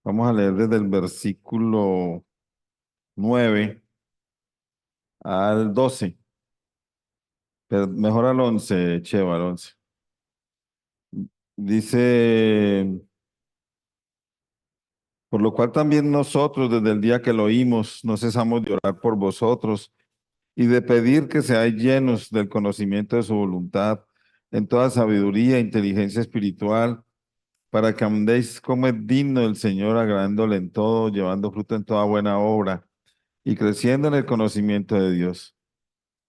Vamos a leer desde el versículo 9 al 12, pero mejor al 11, Cheva, al 11. Dice, por lo cual también nosotros desde el día que lo oímos no cesamos de orar por vosotros y de pedir que seáis llenos del conocimiento de su voluntad en toda sabiduría e inteligencia espiritual, para que andéis como es digno del Señor, agradándole en todo, llevando fruto en toda buena obra y creciendo en el conocimiento de Dios,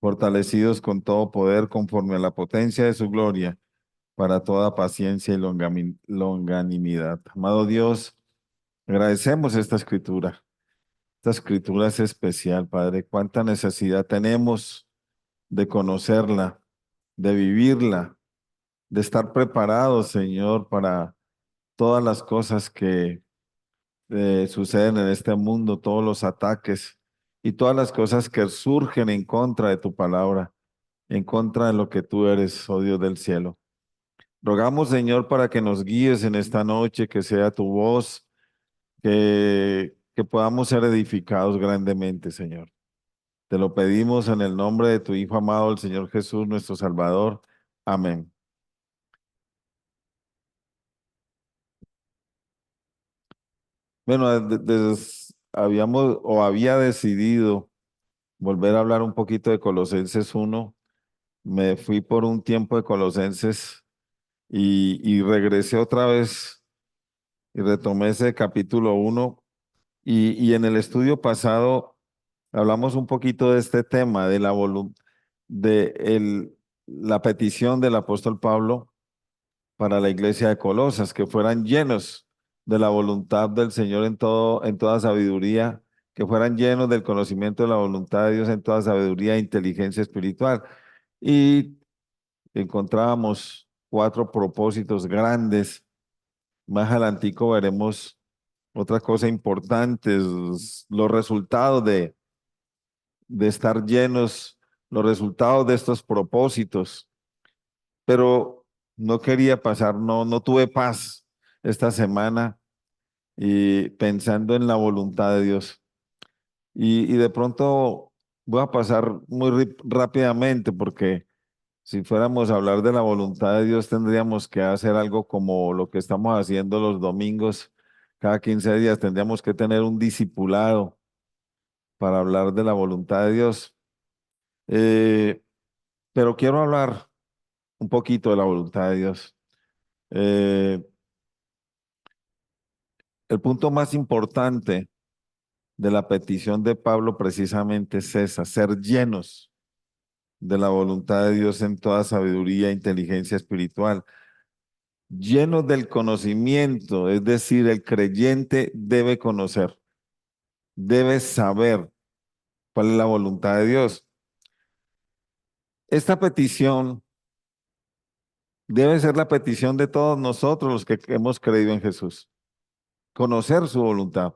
fortalecidos con todo poder conforme a la potencia de su gloria, para toda paciencia y longanimidad. Amado Dios, agradecemos esta escritura. Esta escritura es especial, Padre. Cuánta necesidad tenemos de conocerla, de vivirla, de estar preparados, Señor, para todas las cosas que suceden en este mundo, todos los ataques y todas las cosas que surgen en contra de tu palabra, en contra de lo que tú eres, oh Dios del cielo. Rogamos, Señor, para que nos guíes en esta noche, que sea tu voz, que podamos ser edificados grandemente, Señor. Te lo pedimos en el nombre de tu Hijo amado, el Señor Jesús, nuestro Salvador. Amén. Bueno, habíamos o había decidido volver a hablar un poquito de Colosenses 1. Me fui por un tiempo de Colosenses y regresé otra vez y retomé ese capítulo 1. Y en el estudio pasado hablamos un poquito de este tema, de la petición del apóstol Pablo para la iglesia de Colosas, que fueran llenos de la voluntad del Señor en toda sabiduría, que fueran llenos del conocimiento de la voluntad de Dios en toda sabiduría e inteligencia espiritual. Y encontrábamos cuatro propósitos grandes. Más adelantico veremos otra cosa importante, los resultados de estar llenos, los resultados de estos propósitos. Pero no quería pasar, no tuve paz esta semana y pensando en la voluntad de Dios. Y de pronto voy a pasar muy rápidamente porque si fuéramos a hablar de la voluntad de Dios, tendríamos que hacer algo como lo que estamos haciendo los domingos. Cada 15 días tendríamos que tener un discipulado para hablar de la voluntad de Dios. Eh, pero quiero hablar un poquito de la voluntad de Dios. Eh, el punto más importante de la petición de Pablo precisamente es esa, ser llenos de la voluntad de Dios en toda sabiduría e inteligencia espiritual, llenos del conocimiento, es decir, el creyente debe conocer, debe saber cuál es la voluntad de Dios. Esta petición debe ser la petición de todos nosotros los que hemos creído en Jesús, conocer su voluntad,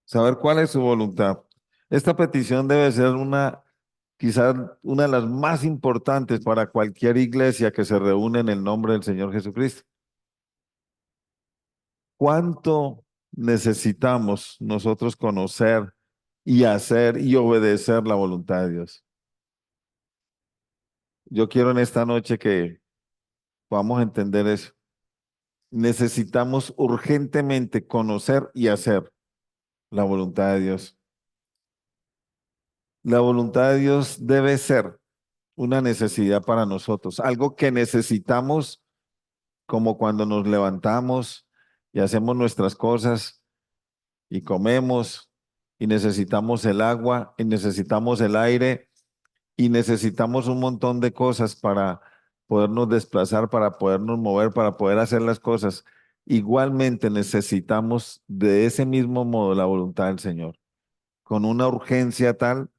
saber cuál es su voluntad. Esta petición debe ser quizás una de las más importantes para cualquier iglesia que se reúne en el nombre del Señor Jesucristo. ¿Cuánto necesitamos nosotros conocer y hacer y obedecer la voluntad de Dios? Yo quiero en esta noche que podamos entender eso. Necesitamos urgentemente conocer y hacer la voluntad de Dios. La voluntad de Dios debe ser una necesidad para nosotros, algo que necesitamos como cuando nos levantamos y hacemos nuestras cosas y comemos y necesitamos el agua y necesitamos el aire y necesitamos un montón de cosas para podernos desplazar, para podernos mover, para poder hacer las cosas. Igualmente necesitamos de ese mismo modo la voluntad del Señor. Con una urgencia tal,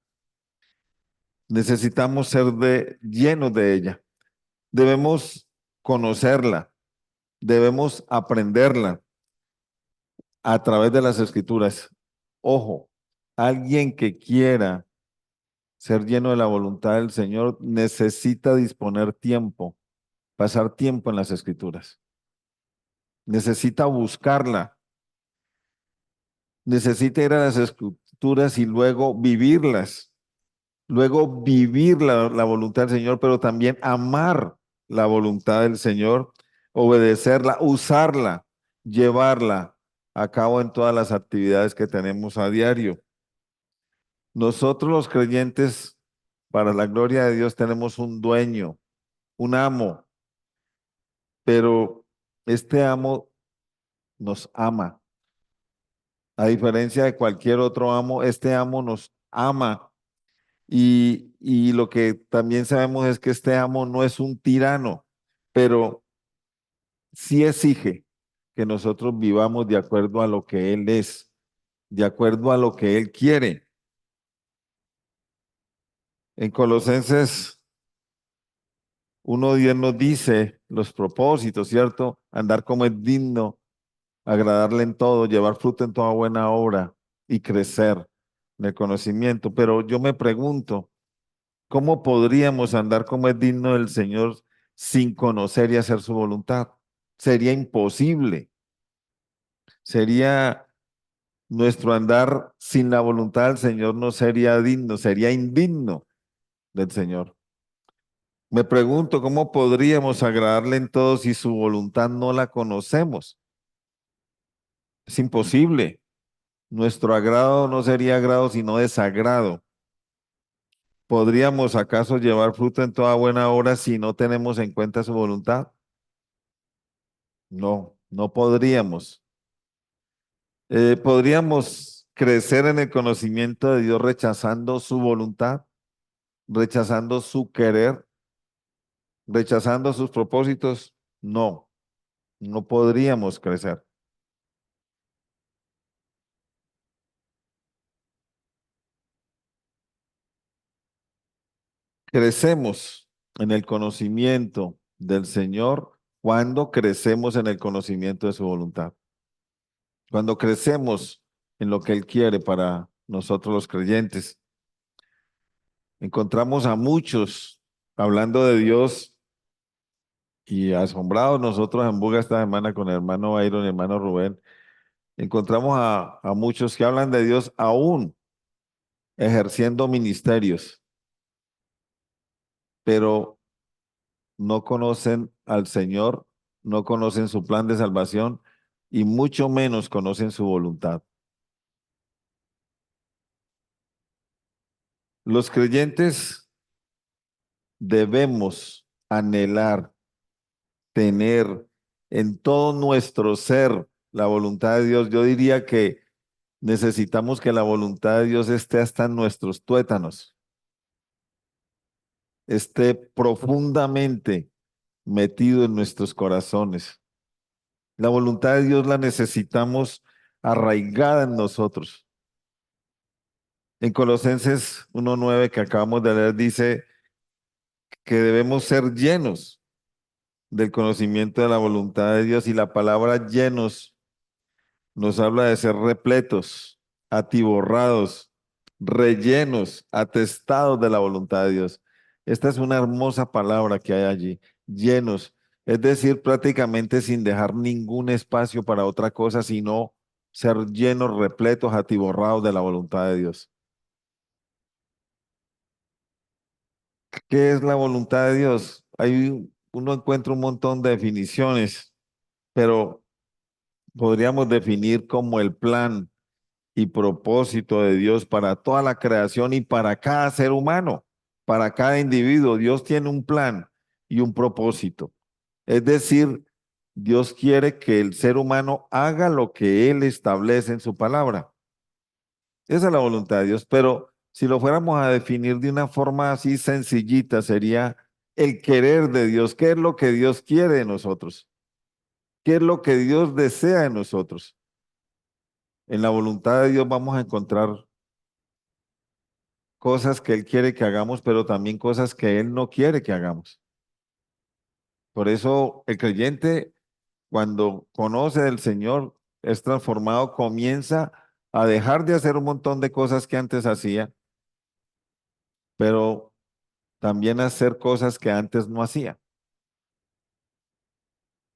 necesitamos ser llenos de ella. Debemos conocerla, debemos aprenderla a través de las escrituras. Ojo, alguien que quiera ser lleno de la voluntad del Señor necesita disponer tiempo, pasar tiempo en las escrituras. necesita buscarla, necesita ir a las escrituras y luego vivirlas, luego vivir la voluntad del Señor, pero también amar la voluntad del Señor, obedecerla, usarla, llevarla a cabo en todas las actividades que tenemos a diario. Nosotros los creyentes, para la gloria de Dios, tenemos un dueño, un amo, pero este amo nos ama. A diferencia de cualquier otro amo, este amo nos ama. Y lo que también sabemos es que este amo no es un tirano, pero sí exige que nosotros vivamos de acuerdo a lo que Él es, de acuerdo a lo que Él quiere. En Colosenses 1:10 nos dice los propósitos, ¿cierto? Andar como es digno, agradarle en todo, llevar fruto en toda buena obra y crecer en el conocimiento. Pero yo me pregunto, ¿cómo podríamos andar como es digno del Señor sin conocer y hacer su voluntad? Sería imposible. Sería nuestro andar sin la voluntad del Señor no sería digno, sería indigno del Señor. Me pregunto, ¿cómo podríamos agradarle en todo si su voluntad no la conocemos? Es imposible. Nuestro agrado no sería agrado, sino desagrado. ¿Podríamos acaso llevar fruto en toda buena obra si no tenemos en cuenta su voluntad? No, no podríamos. ¿Podríamos crecer en el conocimiento de Dios rechazando su voluntad, rechazando su querer, rechazando sus propósitos? No, no podríamos crecer. Crecemos en el conocimiento del Señor cuando crecemos en el conocimiento de su voluntad, cuando crecemos en lo que Él quiere para nosotros los creyentes. Encontramos a muchos hablando de Dios y asombrados nosotros en Buga esta semana con el hermano Byron y el hermano Rubén. Encontramos a muchos que hablan de Dios aún ejerciendo ministerios, pero no conocen al Señor, no conocen su plan de salvación y mucho menos conocen su voluntad. Los creyentes debemos anhelar, tener en todo nuestro ser la voluntad de Dios. Yo diría que necesitamos que la voluntad de Dios esté hasta en nuestros tuétanos, esté profundamente metido en nuestros corazones. La voluntad de Dios la necesitamos arraigada en nosotros. En Colosenses 1:9 que acabamos de leer dice que debemos ser llenos del conocimiento de la voluntad de Dios y la palabra llenos nos habla de ser repletos, atiborrados, rellenos, atestados de la voluntad de Dios. Esta es una hermosa palabra que hay allí, llenos, es decir, prácticamente sin dejar ningún espacio para otra cosa, sino ser llenos, repletos, atiborrados de la voluntad de Dios. ¿Qué es la voluntad de Dios? Uno encuentra un montón de definiciones, pero podríamos definir como el plan y propósito de Dios para toda la creación y para cada ser humano, para cada individuo. Dios tiene un plan y un propósito. Es decir, Dios quiere que el ser humano haga lo que Él establece en su palabra. Esa es la voluntad de Dios, pero si lo fuéramos a definir de una forma así sencillita, sería el querer de Dios. ¿Qué es lo que Dios quiere de nosotros? ¿Qué es lo que Dios desea de nosotros? En la voluntad de Dios vamos a encontrar cosas que Él quiere que hagamos, pero también cosas que Él no quiere que hagamos. Por eso el creyente, cuando conoce del Señor, es transformado, comienza a dejar de hacer un montón de cosas que antes hacía, pero también a hacer cosas que antes no hacía.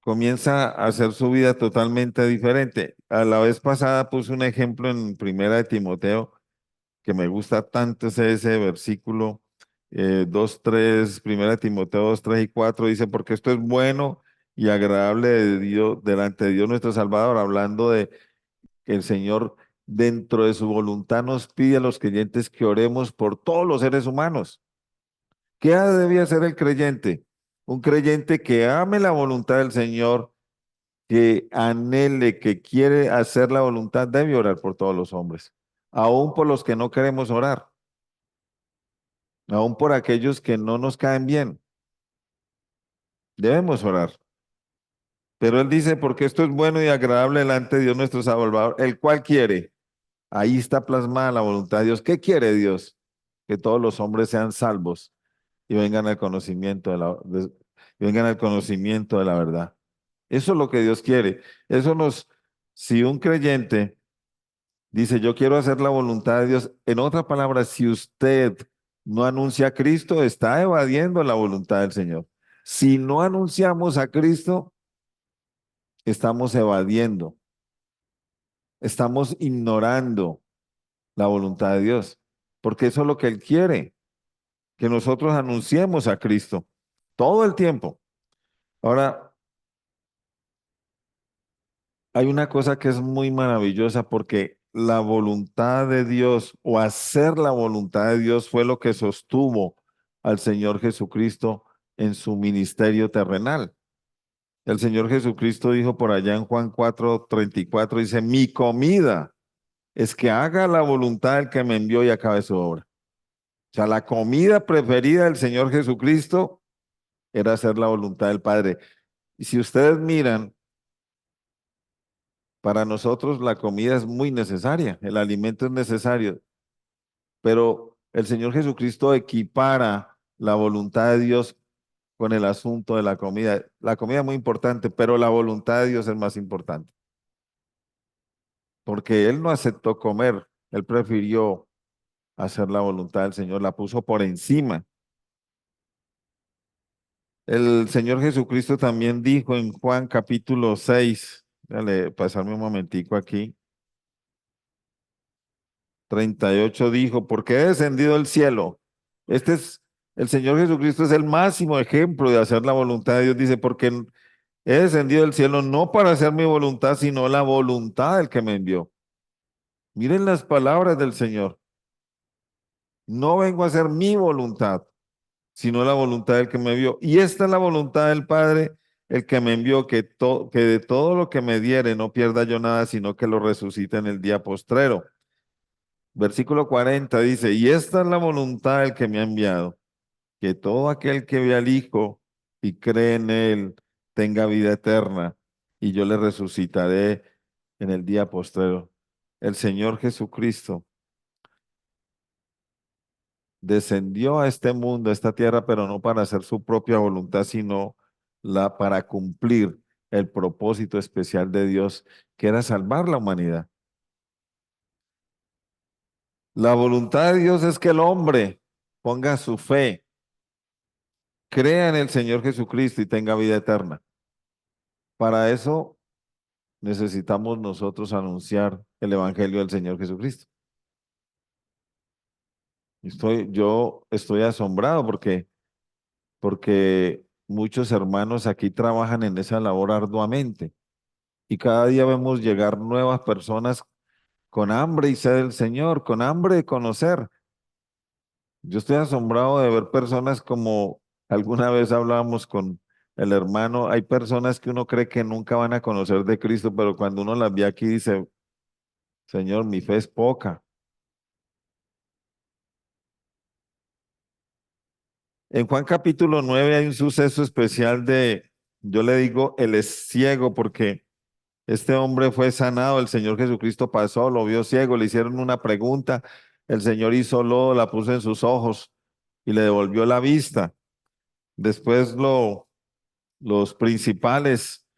comienza a hacer su vida totalmente diferente. A la vez pasada puse un ejemplo en Primera de Timoteo, que me gusta tanto ese versículo 2, 3, Primera de Timoteo 2, 3 y 4, dice, porque esto es bueno y agradable de Dios, delante de Dios nuestro Salvador, hablando de que el Señor dentro de su voluntad nos pide a los creyentes que oremos por todos los seres humanos. ¿Qué debía hacer el creyente? Un creyente que ame la voluntad del Señor, que anhele, que quiere hacer la voluntad, debe orar por todos los hombres, aún por los que no queremos orar, aún por aquellos que no nos caen bien. Debemos orar. Pero él dice, porque esto es bueno y agradable delante de Dios nuestro Salvador, el cual quiere. Ahí está plasmada la voluntad de Dios. ¿Qué quiere Dios? Que todos los hombres sean salvos y vengan al conocimiento y vengan al conocimiento de la verdad. Eso es lo que Dios quiere. Si un creyente dice, yo quiero hacer la voluntad de Dios, en otras palabras, si usted no anuncia a Cristo, está evadiendo la voluntad del Señor. Si no anunciamos a Cristo, estamos evadiendo, estamos ignorando la voluntad de Dios, porque eso es lo que Él quiere, que nosotros anunciemos a Cristo todo el tiempo. Ahora, hay una cosa que es muy maravillosa porque la voluntad de Dios o hacer la voluntad de Dios fue lo que sostuvo al Señor Jesucristo en su ministerio terrenal. El Señor Jesucristo dijo por allá en Juan 4:34, dice, mi comida es que haga la voluntad del que me envió y acabe su obra. O sea, la comida preferida del Señor Jesucristo era hacer la voluntad del Padre. Y si ustedes miran, para nosotros la comida es muy necesaria, el alimento es necesario, pero el Señor Jesucristo equipara la voluntad de Dios con el asunto de la comida. La comida es muy importante, pero la voluntad de Dios es más importante, porque Él no aceptó comer, Él prefirió hacer la voluntad del Señor, la puso por encima. El Señor Jesucristo también dijo en Juan capítulo 6, dale, pasarme un momentico aquí, 38 dijo, porque he descendido del cielo. El Señor Jesucristo es el máximo ejemplo de hacer la voluntad de Dios. Dice, porque he descendido del cielo no para hacer mi voluntad, sino la voluntad del que me envió. Miren las palabras del Señor. No vengo a hacer mi voluntad, sino la voluntad del que me envió. Y esta es la voluntad del Padre, el que me envió, que de todo lo que me diere no pierda yo nada, sino que lo resucite en el día postrero. Versículo 40 dice, y esta es la voluntad del que me ha enviado, que todo aquel que ve al Hijo y cree en Él tenga vida eterna, y yo le resucitaré en el día postrero. El Señor Jesucristo descendió a este mundo, a esta tierra, pero no para hacer su propia voluntad, sino para cumplir el propósito especial de Dios, que era salvar la humanidad. La voluntad de Dios es que el hombre ponga su fe, crea en el Señor Jesucristo y tenga vida eterna. Para eso necesitamos nosotros anunciar el Evangelio del Señor Jesucristo. Yo estoy asombrado porque muchos hermanos aquí trabajan en esa labor arduamente y cada día vemos llegar nuevas personas con hambre y sed del Señor, con hambre de conocer. Yo estoy asombrado de ver personas como alguna vez hablábamos con el hermano, hay personas que uno cree que nunca van a conocer de Cristo, pero cuando uno las ve aquí dice, Señor, mi fe es poca. En Juan capítulo 9 hay un suceso especial yo le digo, él es ciego porque este hombre fue sanado, el Señor Jesucristo pasó, lo vio ciego, le hicieron una pregunta, el Señor hizo lodo, la puso en sus ojos y le devolvió la vista. Después los principales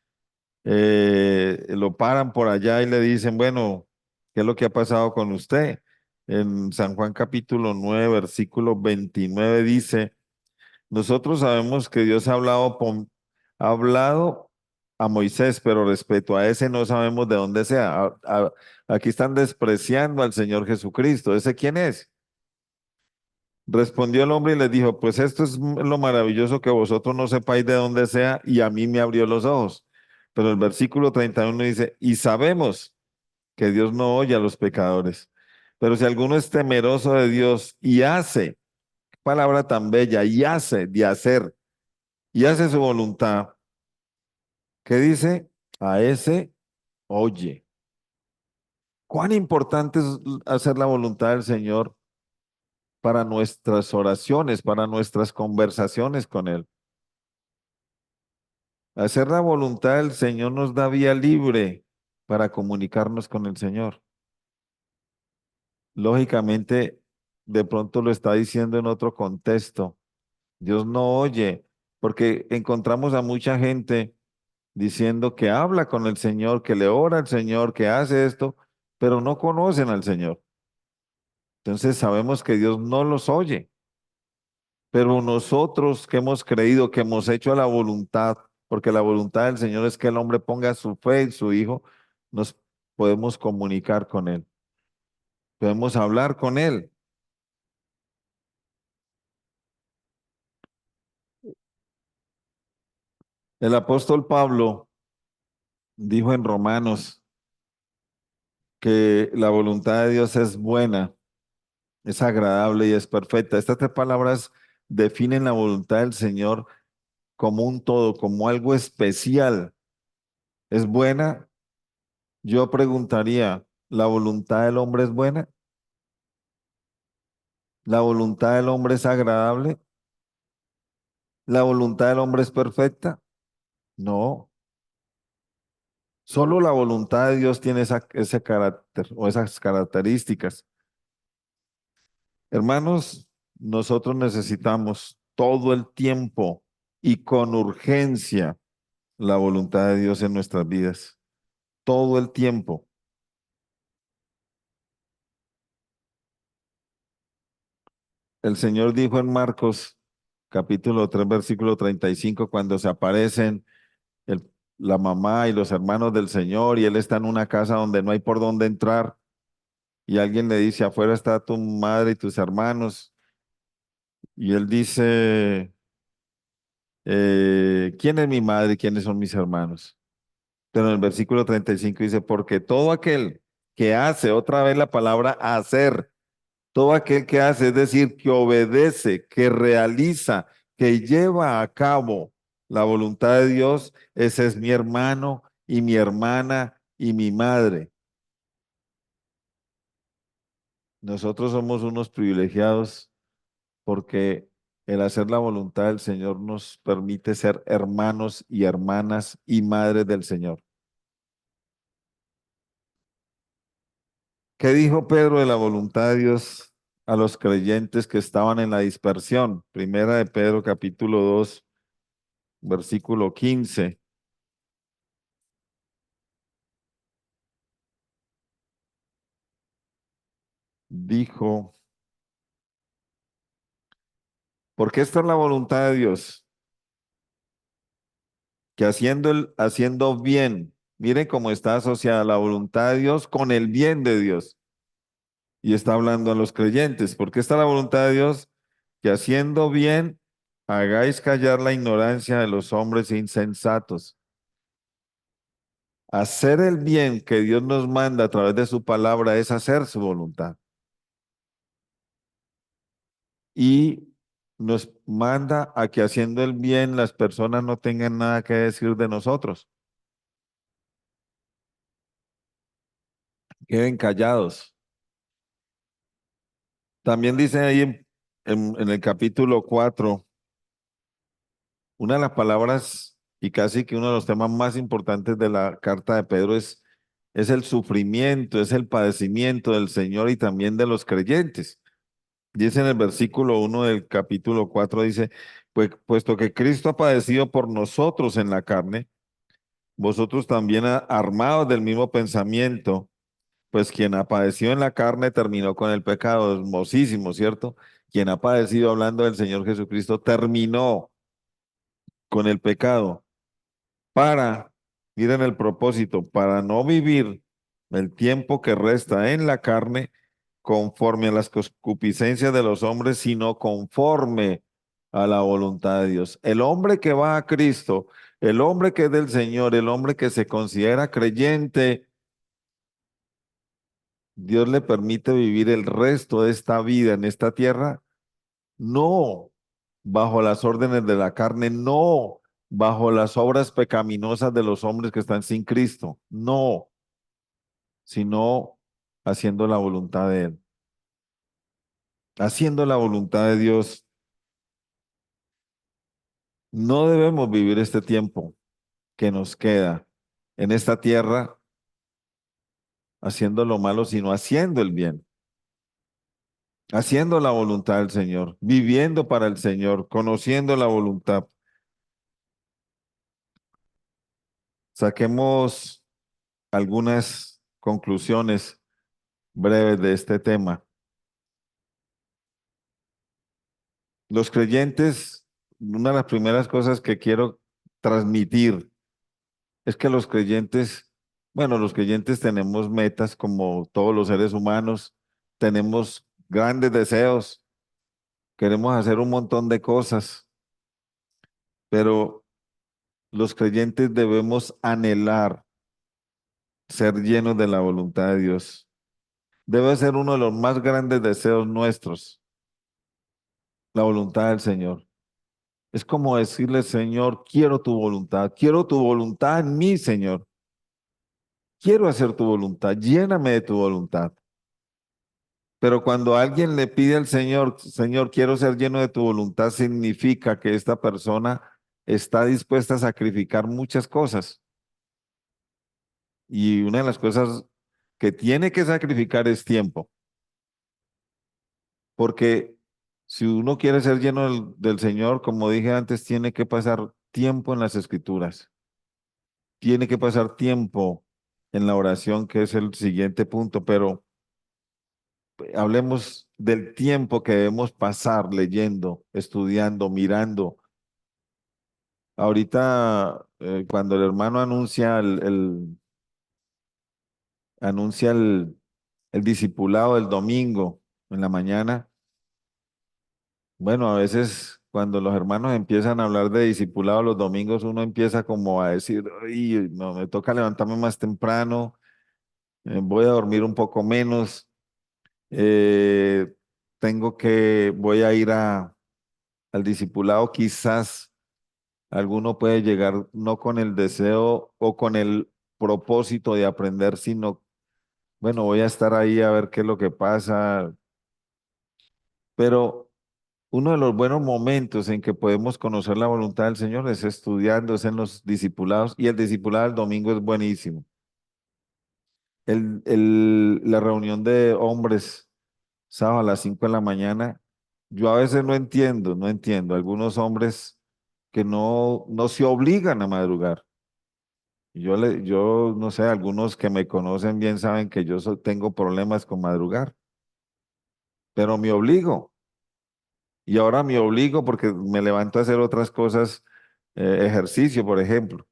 lo paran por allá y le dicen, bueno, ¿qué es lo que ha pasado con usted? En San Juan capítulo 9, versículo 29 dice, nosotros sabemos que Dios ha hablado a Moisés, pero respecto a ese no sabemos de dónde sea. Aquí están despreciando al Señor Jesucristo. ¿Ese quién es? Respondió el hombre y les dijo, pues esto es lo maravilloso que vosotros no sepáis de dónde sea y a mí me abrió los ojos. Pero el versículo 31 dice, y sabemos que Dios no oye a los pecadores. Pero si alguno es temeroso de Dios y hace, palabra tan bella, y hace, de hacer, y hace su voluntad, ¿qué dice? A ese oye. ¿Cuán importante es hacer la voluntad del Señor para nuestras oraciones, para nuestras conversaciones con Él? Hacer la voluntad del Señor nos da vía libre para comunicarnos con el Señor. Lógicamente, de pronto lo está diciendo en otro contexto. Dios no oye, porque encontramos a mucha gente diciendo que habla con el Señor, que le ora al Señor, que hace esto, pero no conocen al Señor. Entonces sabemos que Dios no los oye. Pero nosotros que hemos creído, que hemos hecho la voluntad, porque la voluntad del Señor es que el hombre ponga su fe en su Hijo, nos podemos comunicar con Él, podemos hablar con Él. El apóstol Pablo dijo en Romanos que la voluntad de Dios es buena, es agradable y es perfecta. Estas tres palabras definen la voluntad del Señor como un todo, como algo especial. ¿Es buena? Yo preguntaría, ¿la voluntad del hombre es buena? ¿La voluntad del hombre es agradable? ¿La voluntad del hombre es perfecta? No. Solo la voluntad de Dios tiene ese carácter o esas características. Hermanos, nosotros necesitamos todo el tiempo y con urgencia la voluntad de Dios en nuestras vidas. Todo el tiempo. El Señor dijo en Marcos capítulo 3 versículo 35 cuando se aparecen el- la mamá y los hermanos del Señor y él está en una casa donde no hay por dónde entrar y alguien le dice, afuera está tu madre y tus hermanos y él dice, ¿quién es mi madre y quiénes son mis hermanos? Pero en el versículo 35 dice, porque todo aquel que hace, otra vez la palabra hacer, todo aquel que hace, es decir, que obedece, que realiza, que lleva a cabo la voluntad de Dios, ese es mi hermano y mi hermana y mi madre. Nosotros somos unos privilegiados porque el hacer la voluntad del Señor nos permite ser hermanos y hermanas y madres del Señor. ¿Qué dijo Pedro de la voluntad de Dios a los creyentes que estaban en la dispersión? Primera de Pedro capítulo 2 versículo 15. Dijo, porque esta es la voluntad de Dios, que haciendo bien, miren cómo está asociada la voluntad de Dios con el bien de Dios. Y está hablando a los creyentes, porque esta es la voluntad de Dios, que haciendo bien hagáis callar la ignorancia de los hombres insensatos. Hacer el bien que Dios nos manda a través de su palabra es hacer su voluntad. Y nos manda a que haciendo el bien las personas no tengan nada que decir de nosotros, queden callados. También dice ahí en el capítulo 4 una de las palabras y casi que uno de los temas más importantes de la carta de Pedro es el sufrimiento, es el padecimiento del Señor y también de los creyentes. Dice en el versículo 1 del capítulo 4 dice, pues puesto que Cristo ha padecido por nosotros en la carne, vosotros también armados del mismo pensamiento, pues quien ha padecido en la carne terminó con el pecado, hermosísimo, ¿cierto? Quien ha padecido hablando del Señor Jesucristo terminó con el pecado. ¿Para? Miren el propósito, para no vivir el tiempo que resta en la carne conforme a las concupiscencias de los hombres, sino conforme a la voluntad de Dios. El hombre que va a Cristo, el hombre que es del Señor, el hombre que se considera creyente, Dios le permite vivir el resto de esta vida en esta tierra, no bajo las órdenes de la carne, no bajo las obras pecaminosas de los hombres que están sin Cristo, no, sino haciendo la voluntad de Él, haciendo la voluntad de Dios. No debemos vivir este tiempo que nos queda en esta tierra haciendo lo malo, sino haciendo el bien, haciendo la voluntad del Señor, viviendo para el Señor, conociendo la voluntad. Saquemos algunas conclusiones breves de este tema. Los creyentes, una de las primeras cosas que quiero transmitir es que los creyentes, bueno, los creyentes tenemos metas como todos los seres humanos, tenemos grandes deseos, queremos hacer un montón de cosas, pero los creyentes debemos anhelar ser llenos de la voluntad de Dios. Debe ser uno de los más grandes deseos nuestros, la voluntad del Señor. Es como decirle, Señor, quiero tu voluntad en mí, Señor. Quiero hacer tu voluntad, lléname de tu voluntad. Pero cuando alguien le pide al Señor, Señor, quiero ser lleno de tu voluntad, significa que esta persona está dispuesta a sacrificar muchas cosas. Y una de las cosas que tiene que sacrificar es tiempo. Porque si uno quiere ser lleno del Señor, como dije antes, tiene que pasar tiempo en las Escrituras. Tiene que pasar tiempo en la oración, que es el siguiente punto, pero hablemos del tiempo que debemos pasar leyendo, estudiando, mirando. Ahorita, cuando el hermano anuncia el discipulado del domingo en la mañana, bueno, a veces cuando los hermanos empiezan a hablar de discipulado los domingos, uno empieza como a decir, "Ay, no, me toca levantarme más temprano, voy a dormir un poco menos, eh, voy a ir al discipulado, quizás alguno puede llegar no con el deseo o con el propósito de aprender, sino, bueno, voy a estar ahí a ver qué es lo que pasa, pero uno de los buenos momentos en que podemos conocer la voluntad del Señor es estudiando, es en los discipulados, y el discipulado del domingo es buenísimo. La reunión de hombres, sábado a las 5 de la mañana, yo a veces no entiendo, algunos hombres que no se obligan a madrugar. Yo no sé, algunos que me conocen bien saben que tengo problemas con madrugar, pero me obligo. Y ahora me obligo porque me levanto a hacer otras cosas, ejercicio, por ejemplo.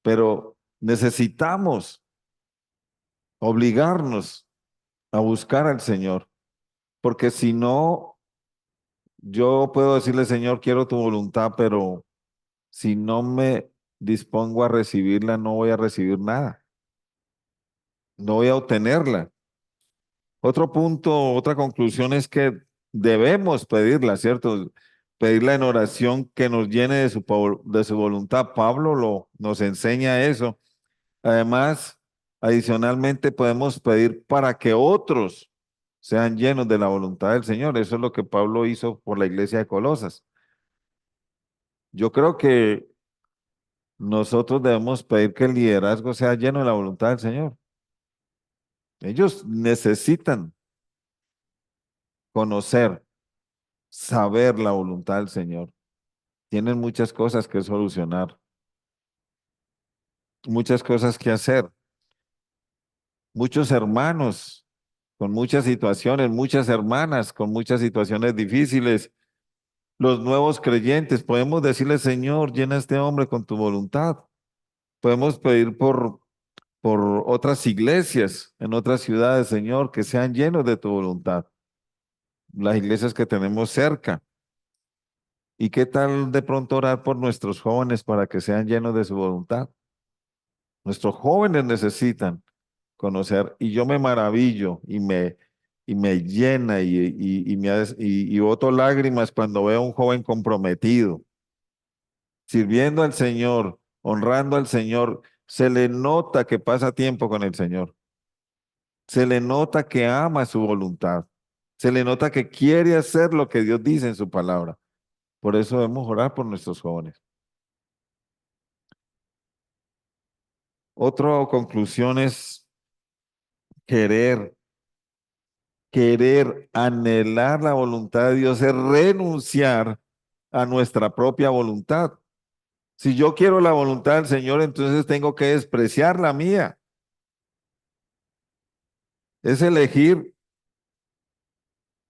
Pero necesitamos obligarnos a buscar al Señor, porque si no, yo puedo decirle, Señor, quiero tu voluntad, pero si no me dispongo a recibirla, no voy a recibir nada, no voy a obtenerla. Otro punto, otra conclusión es que debemos pedirla, ¿cierto? Pedirla en oración que nos llene de su voluntad. Pablo nos enseña eso. Además, adicionalmente podemos pedir para que otros sean llenos de la voluntad del Señor. Eso es lo que Pablo hizo por la iglesia de Colosas. Yo creo que nosotros debemos pedir que el liderazgo sea lleno de la voluntad del Señor. Ellos necesitan conocer, saber la voluntad del Señor. Tienen muchas cosas que solucionar, muchas cosas que hacer. Muchos hermanos con muchas situaciones, muchas hermanas con muchas situaciones difíciles. Los nuevos creyentes, podemos decirle, Señor, llena a este hombre con tu voluntad. Podemos pedir por otras iglesias en otras ciudades, Señor, que sean llenos de tu voluntad. Las iglesias que tenemos cerca. ¿Y qué tal de pronto orar por nuestros jóvenes para que sean llenos de su voluntad? Nuestros jóvenes necesitan conocer y yo me maravillo y me llena y boto lágrimas cuando veo a un joven comprometido, sirviendo al Señor, honrando al Señor. Se le nota que pasa tiempo con el Señor. Se le nota que ama su voluntad. Se le nota que quiere hacer lo que Dios dice en su palabra. Por eso debemos orar por nuestros jóvenes. Otra conclusión es querer, anhelar la voluntad de Dios, es renunciar a nuestra propia voluntad. Si yo quiero la voluntad del Señor, entonces tengo que despreciar la mía. Es elegir,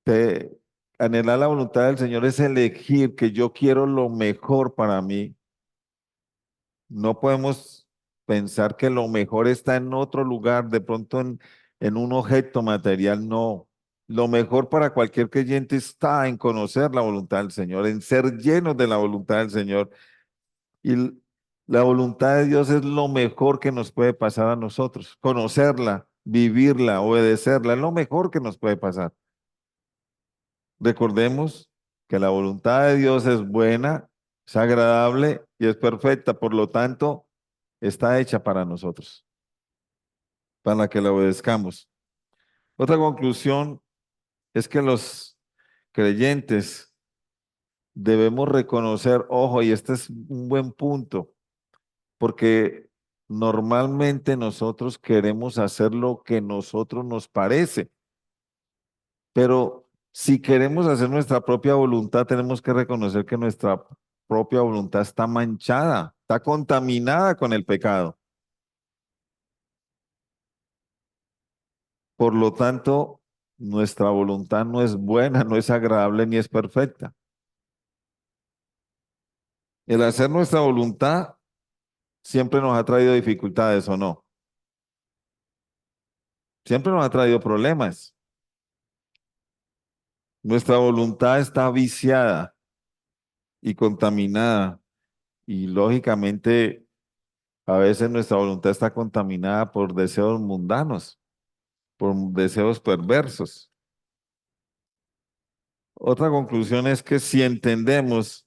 eh, anhelar la voluntad del Señor, es elegir que yo quiero lo mejor para mí. No podemos pensar que lo mejor está en otro lugar, de pronto en un objeto material, no. Lo mejor para cualquier creyente está en conocer la voluntad del Señor, en ser llenos de la voluntad del Señor. Y la voluntad de Dios es lo mejor que nos puede pasar a nosotros. Conocerla, vivirla, obedecerla, es lo mejor que nos puede pasar. Recordemos que la voluntad de Dios es buena, es agradable y es perfecta. Por lo tanto, está hecha para nosotros, para que la obedezcamos. Otra conclusión es que los creyentes debemos reconocer, ojo, y este es un buen punto, porque normalmente nosotros queremos hacer lo que nosotros nos parece, pero si queremos hacer nuestra propia voluntad, tenemos que reconocer que nuestra propia voluntad está manchada, está contaminada con el pecado. Por lo tanto, nuestra voluntad no es buena, no es agradable ni es perfecta. El hacer nuestra voluntad siempre nos ha traído dificultades o no. Siempre nos ha traído problemas. Nuestra voluntad está viciada y contaminada y lógicamente a veces nuestra voluntad está contaminada por deseos mundanos, por deseos perversos. Otra conclusión es que si entendemos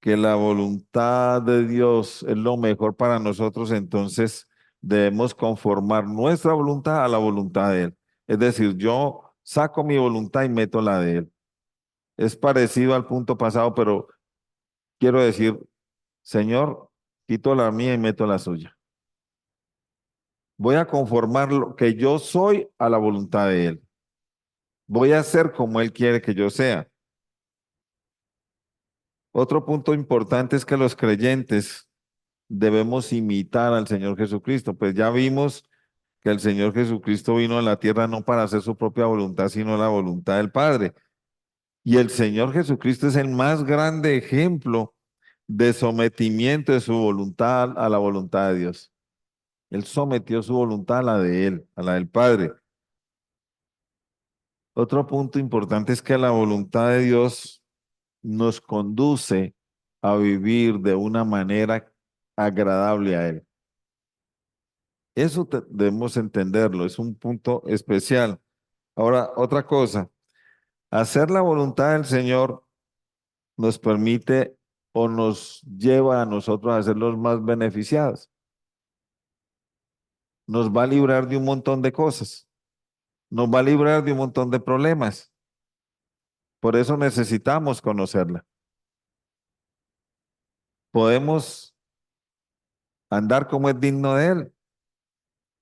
que la voluntad de Dios es lo mejor para nosotros, entonces debemos conformar nuestra voluntad a la voluntad de Él. Es decir, yo saco mi voluntad y meto la de Él. Es parecido al punto pasado, pero quiero decir, Señor, quito la mía y meto la suya. Voy a conformar lo que yo soy a la voluntad de Él. Voy a ser como Él quiere que yo sea. Otro punto importante es que los creyentes debemos imitar al Señor Jesucristo. Pues ya vimos que el Señor Jesucristo vino a la tierra no para hacer su propia voluntad, sino la voluntad del Padre. Y el Señor Jesucristo es el más grande ejemplo de sometimiento de su voluntad a la voluntad de Dios. Él sometió su voluntad a la de Él, a la del Padre. Otro punto importante es que la voluntad de Dios nos conduce a vivir de una manera agradable a Él. Eso debemos entenderlo, es un punto especial. Ahora, otra cosa, hacer la voluntad del Señor nos permite o nos lleva a nosotros a ser los más beneficiados. Nos va a librar de un montón de cosas, nos va a librar de un montón de problemas. Por eso necesitamos conocerla. Podemos andar como es digno de Él,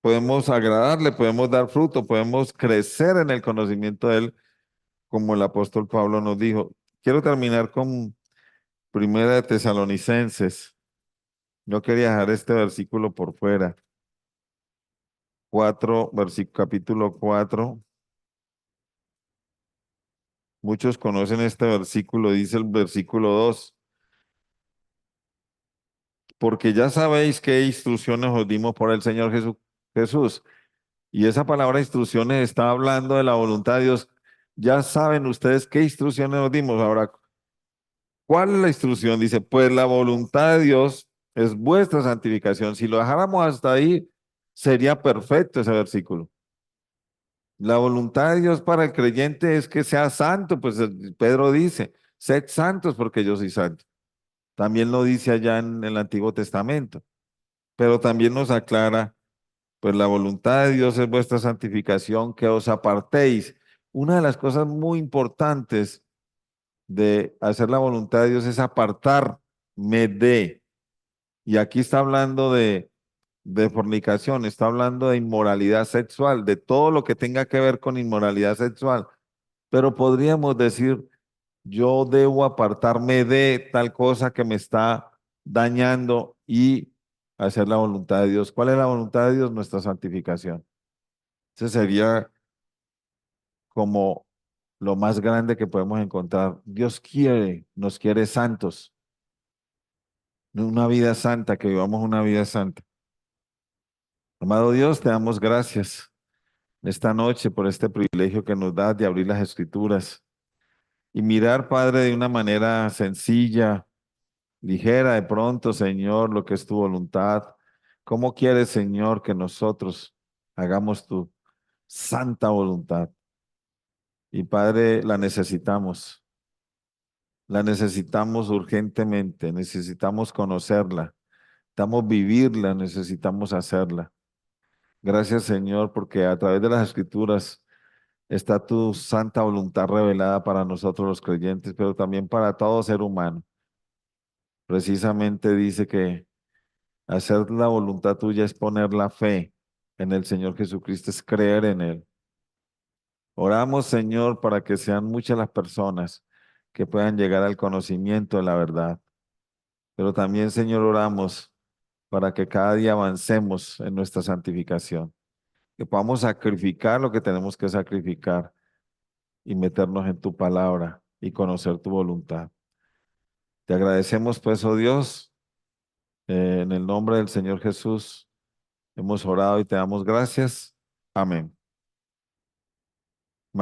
podemos agradarle, podemos dar fruto, podemos crecer en el conocimiento de Él, como el apóstol Pablo nos dijo. Quiero terminar con Primera de Tesalonicenses. No quería dejar este versículo por fuera. 4, capítulo 4. Muchos conocen este versículo, dice el versículo 2. porque ya sabéis qué instrucciones os dimos por el Señor Jesús. Y esa palabra instrucciones está hablando de la voluntad de Dios. Ya saben ustedes qué instrucciones nos dimos. Ahora, ¿cuál es la instrucción? Dice, pues la voluntad de Dios es vuestra santificación. Si lo dejáramos hasta ahí, sería perfecto ese versículo. La voluntad de Dios para el creyente es que sea santo, pues Pedro dice, sed santos porque yo soy santo. También lo dice allá en el Antiguo Testamento, pero también nos aclara, pues la voluntad de Dios es vuestra santificación, que os apartéis. Una de las cosas muy importantes de hacer la voluntad de Dios es apartarme de, y aquí está hablando de fornicación, está hablando de inmoralidad sexual, de todo lo que tenga que ver con inmoralidad sexual. Pero podríamos decir, yo debo apartarme de tal cosa que me está dañando y hacer la voluntad de Dios. ¿Cuál es la voluntad de Dios? Nuestra santificación. Ese sería como lo más grande que podemos encontrar. Dios quiere, nos quiere santos, una vida santa, que vivamos una vida santa. Amado Dios, te damos gracias esta noche por este privilegio que nos das de abrir las Escrituras y mirar, Padre, de una manera sencilla, ligera de pronto, Señor, lo que es tu voluntad. ¿Cómo quieres, Señor, que nosotros hagamos tu santa voluntad? Y Padre, la necesitamos urgentemente, necesitamos conocerla, necesitamos vivirla, necesitamos hacerla. Gracias, Señor, porque a través de las Escrituras está tu santa voluntad revelada para nosotros los creyentes, pero también para todo ser humano. Precisamente dice que hacer la voluntad tuya es poner la fe en el Señor Jesucristo, es creer en Él. Oramos, Señor, para que sean muchas las personas que puedan llegar al conocimiento de la verdad. Pero también, Señor, oramos para que cada día avancemos en nuestra santificación, que podamos sacrificar lo que tenemos que sacrificar y meternos en tu palabra y conocer tu voluntad. Te agradecemos, pues, oh Dios, en el nombre del Señor Jesús, hemos orado y te damos gracias. Amén.